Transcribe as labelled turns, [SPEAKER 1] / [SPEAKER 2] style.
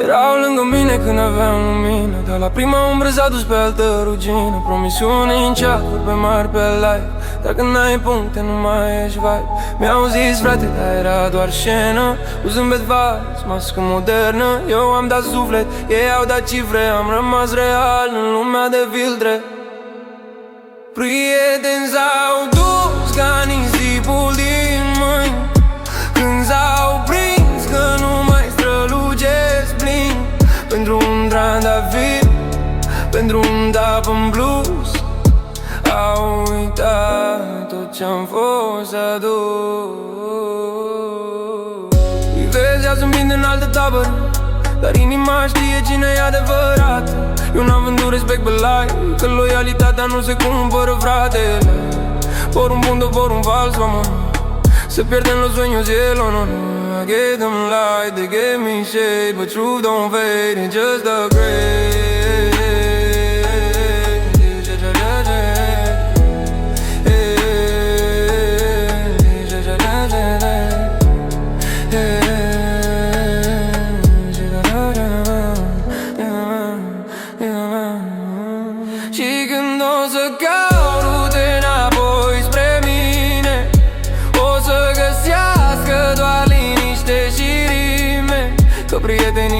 [SPEAKER 1] Erau lângă mine când aveam lumină, dar la prima umbră s-a dus pe altă rugină. Promisiune în chat, vorbe mari pe live, dar când n-ai puncte nu mai ești vibe. Mi-au zis frate, dar era doar scenă, cu zâmbet vals, mască modernă. Eu am dat suflet, ei au dat cifre, am rămas real în lumea de filtre. Prieteni s-au dus ca nisipul din mâini, când s-au prins că nu mai strălucesc plin. Pentru un trandafir, pentru un tap în blues, au uitat tot ce-am fost adus. Îi vezi azi îmbind în altă tabără, dar inima știe cine e adevărat. Eu n-am vândut respect pe like, că loialitatea nu se cumpără, fratele. Por un punto, por un falso amor, se pierden los sueños y el honor. I gave them light, they gave me shade, but truth don't fade, it's just a grave. Și când o să caut rute înapoi spre mine, o să găsească doar liniște și rime, că prietenii